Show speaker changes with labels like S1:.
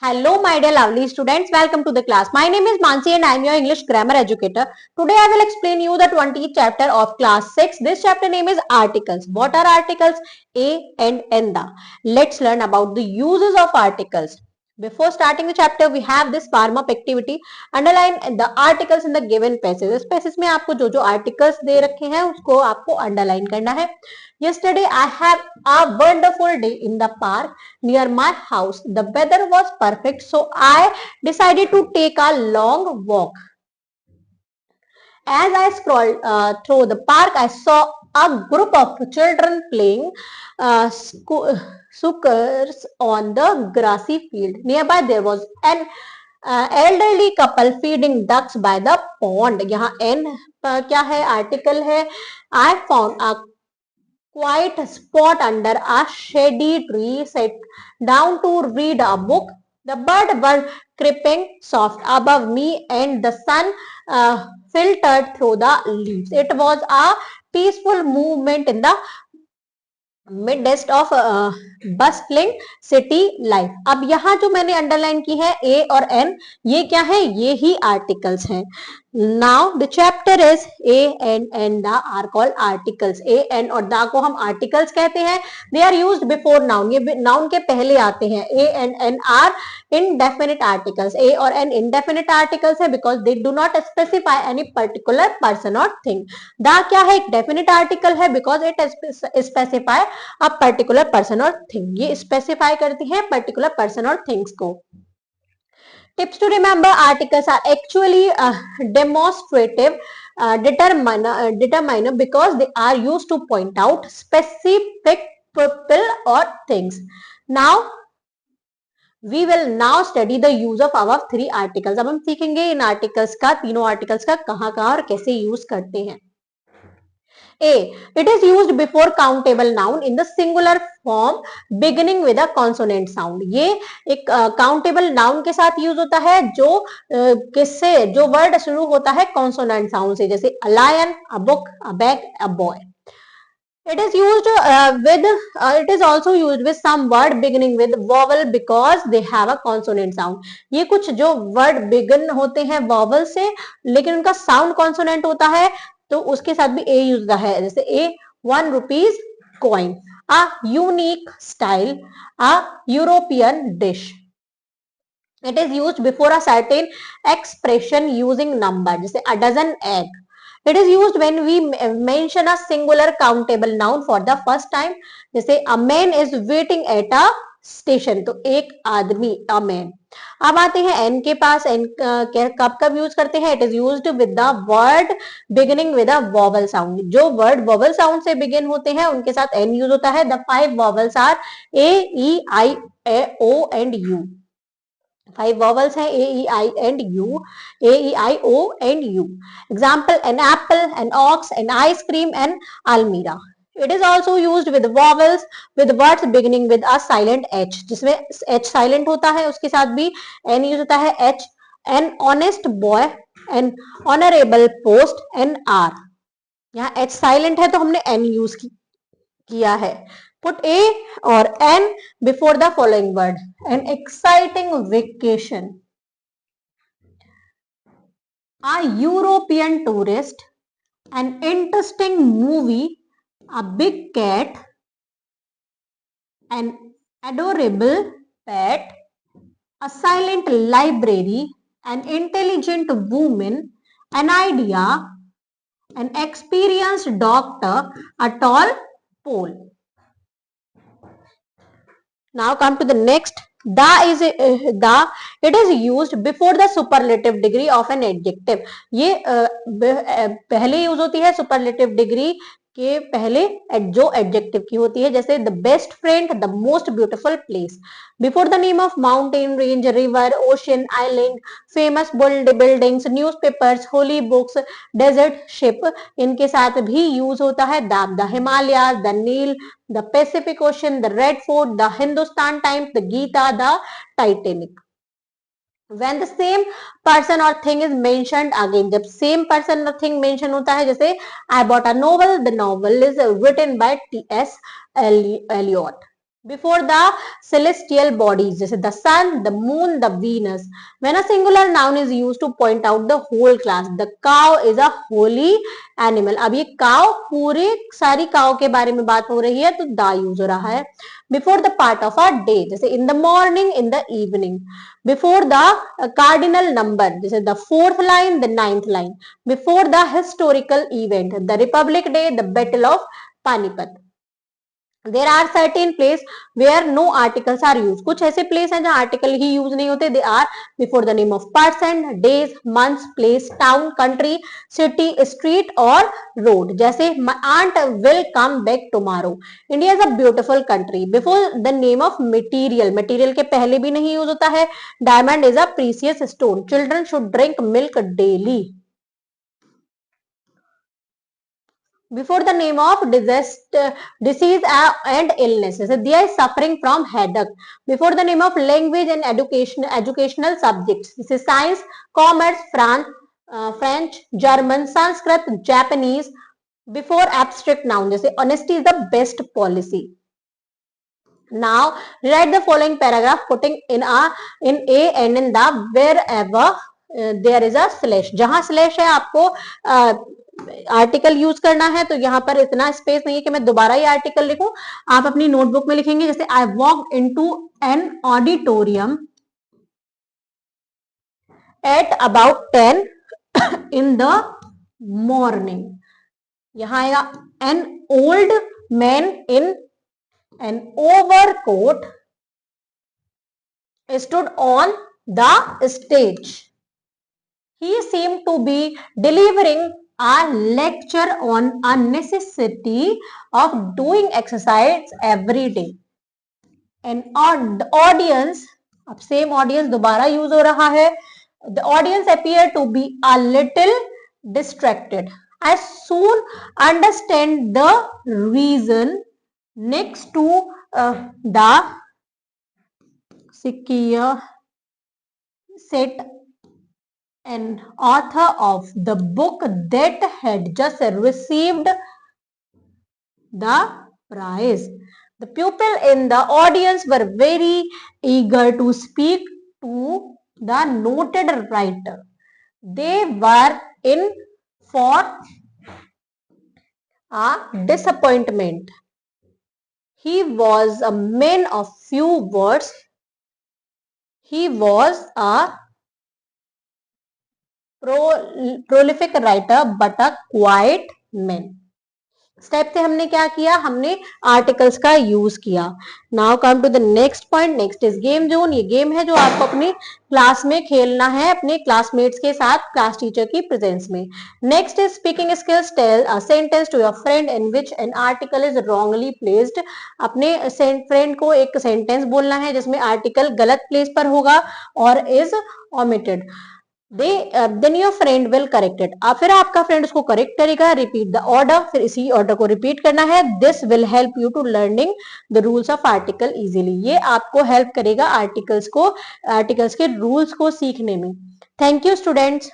S1: Hello, my dear lovely students. Welcome to the class. My name is Mansi and I am your English grammar educator. Today I will explain you the 20th chapter of class 6. This chapter name is articles. What are articles? A and N. Let's learn about the uses of articles. Before starting the chapter, we have this warm up activity. Underline the articles in the given passage. इस passage में आपको जो articles दे रखे हैं उसको आपको underline करना है. Yesterday I have a wonderful day in the park near my house. The weather was perfect, so I decided to take a long walk. As I scrolled through the park, I saw a group of children playing suckers on the grassy field. Nearby there was an elderly couple feeding ducks by the pond. यहाँ n क्या है? Article है. I found a quiet spot under a shady tree, sat down to read a book. The birds were creeping soft above me and the sun filtered through the leaves. It was a peaceful movement in the midst of bustling city life. अब यहाँ जो मैंने underline की है A और N, ये क्या है? ये ही आर्टिकल्स हैं. Now the chapter is A and N the are called articles. A, N और the को हम articles कहते हैं. They are used before noun. ये noun के पहले आते हैं. A and N are indefinite articles. A और N indefinite articles है because they do not specify any particular person or thing. The क्या है? एक definite article है because it specify a particular person or thing. ये specify करती है particular person or things को. Tips to remember: articles are actually demonstrative determiner because they are used to point out specific people or things. Now we will now study the use of our three articles. अब हम सीखेंगे इन articles का, तीनों articles का कहाँ और कैसे use करते हैं. A. It is used before countable noun in the singular form beginning with a consonant sound. ये एक countable noun के साथ use होता है जो किससे, जो word शुरू होता है consonant sound से, जैसे a lion, a book, a bag, a boy. It is used it is also used with some word beginning with vowel because they have a consonant sound. ये कुछ जो word begin होते हैं vowel से लेकिन उनका sound consonant होता है तो उसके साथ भी A यूज होता है. जैसे A 1 rupees coin, a unique style, a European dish. It is used before a certain expression using number. जैसे a dozen egg. It is used when we mention a singular countable noun for the first time. जैसे a man is waiting at a station. तो एक आदमी, a man. अब आते हैं n के पास. n कब यूज करते हैं? It is used with the word beginning with a vowel sound. जो वर्ड वॉवल साउंड से बिगिन होते हैं उनके साथ n यूज होता है. The 5 vowels are A, E, I, O and U. 5 vowels हैं A, E, I and U. A, E, I, O and U. Example: an apple, an ox, an ice cream, an almirah. It is also used with vowels with words beginning with a silent H. जिसमें H silent होता है उसके साथ भी N use होता है. H, an honest boy, an honorable post, an R. यहाँ H silent है तो हमने N यूज किया है. Put A or N before the following word. An exciting vacation, a European tourist, an interesting movie, a big cat, an adorable pet, a silent library, an intelligent woman, an idea, an experienced doctor, a tall pole. Now come to the next. It is used before the superlative degree of an adjective. ये पहले use होती है superlative degree के पहले जो adjective की होती है. जैसे the best friend, the most beautiful place. Before the name of mountain, range, river, ocean, island, famous buildings, newspapers, holy books, desert, ship, इनके साथ भी यूज होता है. The Himalayas, the Nile, the Pacific Ocean, the Red Fort, the Hindustan Times, the Gita, the Titanic. When the same person or thing is mentioned again, जब same person or thing mention होता है, जैसे I bought a novel, the novel is written by T.S. Eliot. before the celestial bodies, जैसे the sun, the moon, the Venus. When a singular noun is used to point out the whole class, the cow is a holy animal. अब ये cow पूरे सारी cow के बारे में बात हो रही है, तो the यूज हो रहा है. Before the part of a day, जैसे in the morning, in the evening. Before the cardinal number, जैसे the 4th line, the 9th line. Before the historical event, the Republic Day, the Battle of Panipat. There are certain place where no articles are used. कुछ ऐसे place हैं जहाँ article ही use नहीं होते. They are before the name of person, days, months, place, town, country, city, street or road. जैसे my aunt will come back tomorrow. India is a beautiful country. Before the name of material, material के पहले भी नहीं use होता है. Diamond is a precious stone. Children should drink milk daily. Before the name of disease and illness, they are suffering from headache. Before the name of language and educational subjects, this is science, commerce, French, German, Sanskrit, Japanese. Before abstract noun, जैसे honesty is the best policy. Now write the following paragraph putting in a and in the wherever there is a slash. जहां slash है आपको article use करना है, तो यहाँ पर इतना स्पेस नहीं है कि मैं दोबारा ये आर्टिकल लिखूं. आप अपनी नोटबुक में लिखेंगे, जैसे I walk into an auditorium at about 10 in the morning. यहां आएगा an old man in an overcoat stood on the stage. He seemed to be delivering a lecture on a necessity of doing exercise every day. An audience, अब same audience दोबारा use हो रहा है. The audience appeared to be a little distracted. I soon understand the reason. Next to the secure set an author of the book that had just received the prize. The people in the audience were very eager to speak to the noted writer. They were in for a disappointment. He was a man of few words. He was a prolific writer but a quiet man. Step से हमने क्या किया, हमने articles का use किया. Now come to the next point. Next is game zone. ये game है जो आपको अपनी क्लास में खेलना है अपने क्लासमेट्स के साथ क्लास टीचर की प्रेजेंस में. Next is speaking skills. Tell a sentence to your friend in which an article is wrongly placed. अपने फ्रेंड को एक सेंटेंस बोलना है जिसमें आर्टिकल गलत प्लेस पर होगा और is omitted. then your friend will correct it. फिर आपका फ्रेंड उसको करेक्ट करेगा. Repeat the order. फिर इसी ऑर्डर को रिपीट करना है. This will help you to learning the rules of article easily. ये आपको हेल्प करेगा आर्टिकल्स के रूल्स को सीखने में. Thank you students.